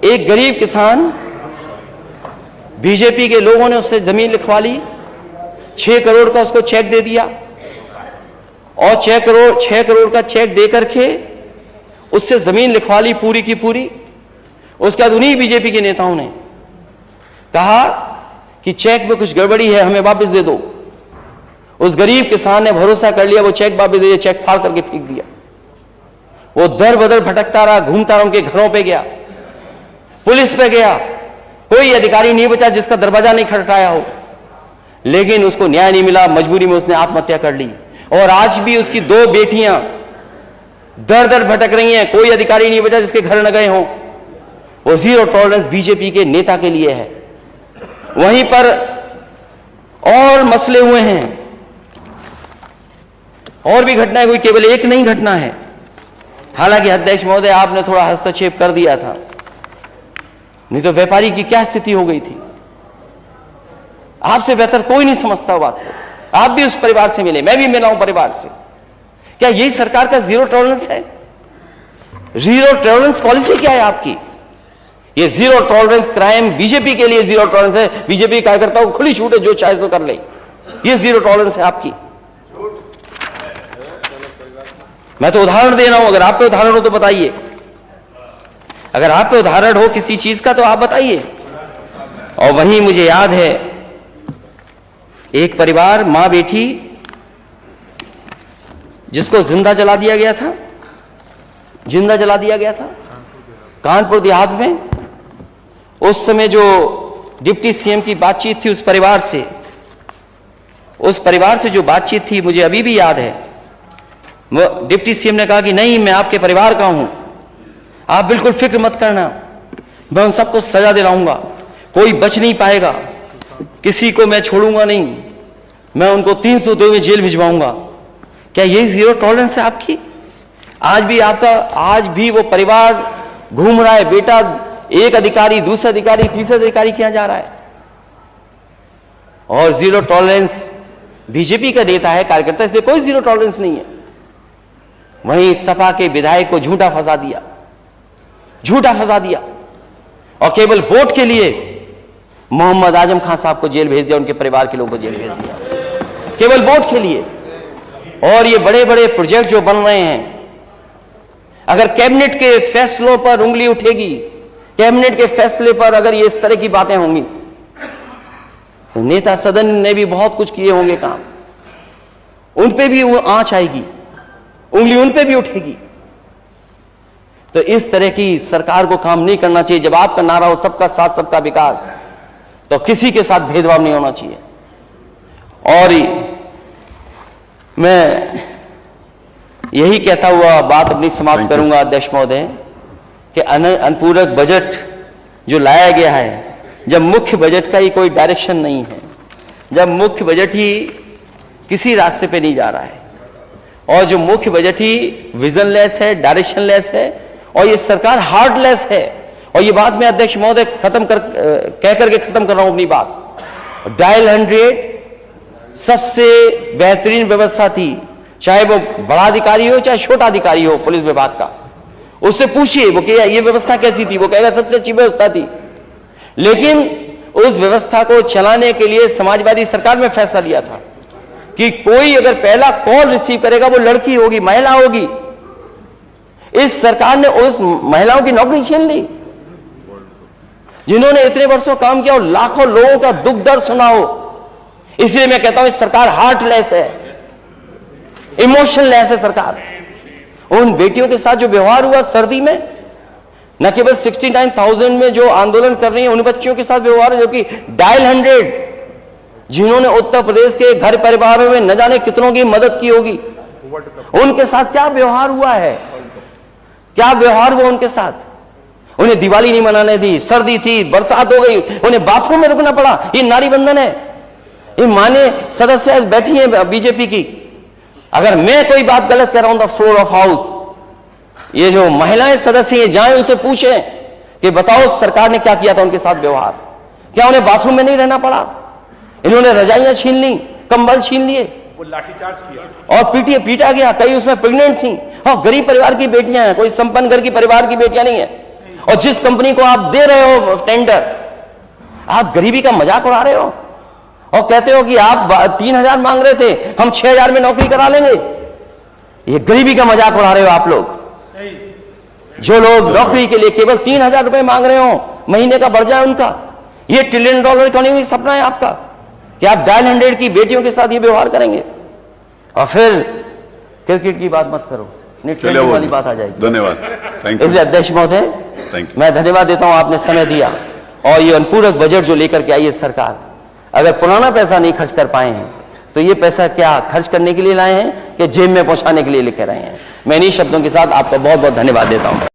एक गरीब किसान, बीजेपी के लोगों ने उससे जमीन लिखवा ली, 6 करोड़ का उसको चेक दे दिया और 6 करोड़ का चेक दे करके उससे जमीन लिखवा ली पूरी की पूरी। उसके बाद उन्हीं बीजेपी के नेताओं ने कहा कि चेक में कुछ गड़बड़ी है, हमें वापस दे दो। उस गरीब किसान ने भरोसा कर लिया, वो चेक वापस दे दिया, चेक फाड़ करके फेंक दिया। वो दर बदर भटकता रहा, घूमता रहा, उनके घरों पे गया, पुलिस पे गया, कोई अधिकारी नहीं बचा जिसका दरवाजा नहीं खटखटाया हो, लेकिन उसको न्याय नहीं मिला। मजबूरी में उसने आत्महत्या कर ली और आज भी उसकी 2 बेटियां दर दर भटक रही हैं, कोई अधिकारी नहीं बचा जिसके घर न गए हों। वो जीरो टॉलरेंस बीजेपी के नेता के लिए है। वहीं पर और मसले हुए हैं, और भी घटनाएं हुई, केवल एक नहीं घटना है। हालांकि अध्यक्ष महोदय आपने थोड़ा हस्तक्षेप कर दिया था, नहीं तो व्यापारी की क्या स्थिति हो गई थी। आपसे बेहतर कोई नहीं समझता बात को। आप भी उस परिवार से मिले, मैं भी मिला हूं परिवार से। क्या यही सरकार का जीरो टॉलरेंस है? जीरो टॉलरेंस पॉलिसी क्या है आपकी? ये जीरो टॉलरेंस क्राइम बीजेपी के लिए जीरो टॉलरेंस है। बीजेपी कार्यकर्ताओं को खुली छूट है, जो चाहे सो कर ले। ये जीरो टॉलरेंस है आपकी। मैं तो उदाहरण दे रहा हूं, अगर आप पे उदाहरण हो तो बताइए। अगर आप पे उदाहरण हो किसी चीज का तो आप बताइए। और वहीं मुझे याद है एक परिवार, मां बेटी, जिसको जिंदा जला दिया गया था, जिंदा जला दिया गया था कानपुर देहात में। उस समय जो डिप्टी सीएम की बातचीत थी उस परिवार से जो बातचीत थी मुझे अभी भी याद है। वो डिप्टी सीएम ने कहा कि नहीं, मैं आपके परिवार का हूं, आप बिल्कुल फिक्र मत करना, मैं उन सबको सजा दिलाऊंगा, कोई बच नहीं पाएगा, किसी को मैं छोड़ूंगा नहीं, मैं उनको 302 में जेल भिजवाऊंगा। क्या यही जीरो टॉलरेंस है आपकी? आज भी वो परिवार घूम रहा है, बेटा एक अधिकारी, दूसरा अधिकारी, तीसरा अधिकारी किया जा रहा है। और जीरो टॉलरेंस बीजेपी का नेता है, कार्यकर्ता, इसलिए कोई जीरो टॉलरेंस नहीं है। वहीं सपा के विधायक को झूठा फंसा दिया और केवल वोट के लिए मोहम्मद आजम खान साहब को जेल भेज दिया, उनके परिवार के लोगों को जेल भेज दिया, केवल वोट के लिए। और ये बड़े बड़े प्रोजेक्ट जो बन रहे हैं, अगर कैबिनेट के फैसलों पर उंगली उठेगी, कैबिनेट के फैसले पर अगर ये इस तरह की बातें होंगी, तो नेता सदन ने भी बहुत कुछ किए होंगे काम, उन पे भी वो आंच आएगी, उंगली उन पे भी उठेगी। तो इस तरह की सरकार को काम नहीं करना चाहिए। जब आपका नारा हो सबका साथ सबका विकास, तो किसी के साथ भेदभाव नहीं होना चाहिए। और मैं यही कहता हुआ बात अपनी समाप्त करूंगा अध्यक्ष महोदय, कि अनुपूरक बजट जो लाया गया है, जब मुख्य बजट का ही कोई डायरेक्शन नहीं है, जब मुख्य बजट ही किसी रास्ते पे नहीं जा रहा है, और जो मुख्य बजट ही विजनलेस है, डायरेक्शनलेस है, और ये सरकार हार्टलेस है। और ये बात मैं अध्यक्ष महोदय कह करके खत्म कर रहा हूं अपनी बात। डायल 100 सबसे बेहतरीन व्यवस्था थी, चाहे वो बड़ा अधिकारी हो चाहे छोटा अधिकारी हो पुलिस विभाग का। उससे पूछिए वो कि ये व्यवस्था कैसी थी, वो कहेगा सबसे अच्छी व्यवस्था थी। लेकिन उस व्यवस्था को चलाने के लिए समाजवादी सरकार में फैसला लिया था कि कोई अगर पहला कॉल रिसीव करेगा वो लड़की होगी, महिला होगी। इस सरकार ने उस महिलाओं की नौकरी छीन ली जिन्होंने इतने वर्षों काम किया और लाखों लोगों का दुख दर्द सुना हो। इसलिए मैं कहता हूं इस सरकार हार्टलेस है, इमोशनलेस है सरकार। उन बेटियों के साथ जो व्यवहार हुआ सर्दी में, न केवल 69,000 में जो आंदोलन कर रही हैं उन बच्चियों के साथ व्यवहार है, जो कि डायल 100 जिन्होंने उत्तर प्रदेश के घर परिवारों में न जाने कितनों की मदद की होगी, उनके साथ क्या व्यवहार हुआ है, क्या व्यवहार हुआ उनके साथ। उन्हें दिवाली नहीं मनाने दी, सर्दी थी, बरसात हो गई, उन्हें बाथरूम में रुकना पड़ा। ये नारी बंधन है। ये माने सदस्य बैठी है बीजेपी की। अगर मैं कोई बात गलत कर रहा हूं द फ्लोर ऑफ हाउस, ये जो महिलाएं सदस्य जाएं उनसे पूछें कि बताओ सरकार ने क्या किया था उनके साथ व्यवहार। क्या उन्हें बाथरूम में नहीं रहना पड़ा? इन्होंने रजाइयां छीन ली, कंबल छीन लिए, वो लाठीचार्ज किया और पीटा गया। कई उसमें प्रेग्नेंट थी और गरीब परिवार की बेटियां हैं, कोई संपन्न घर की परिवार की बेटियां नहीं है। और जिस कंपनी को आप दे रहे हो टेंडर, आप गरीबी का मजाक उड़ा रहे हो और कहते हो कि आप 3,000 मांग रहे थे, हम 6,000 में नौकरी करा लेंगे। ये गरीबी का मजाक उड़ा रहे हो आप लोग। जो लोग नौकरी के लिए केवल 3,000 रुपए मांग रहे हो, महीने का बढ़ जाए उनका, ये $1 ट्रिलियन इकोनॉमी सपना है आपका कि आप डायल 100 की बेटियों के साथ ये व्यवहार करेंगे। और फिर क्रिकेट की बात मत करो, नहीं वाली बात आ जाएगी। धन्यवाद, थैंक यू। इसलिए अध्यक्ष महोदय, थैंक यू। मैं धन्यवाद देता हूं, आपने समय दिया। और ये अनुपूरक बजट जो लेकर के आई है सरकार, अगर पुराना पैसा नहीं खर्च कर पाए हैं तो ये पैसा क्या खर्च करने के लिए लाए हैं कि जेब में पहुंचाने के लिए लेकर आए हैं। मैं इन्हीं शब्दों के साथ आपका बहुत बहुत धन्यवाद देता हूं।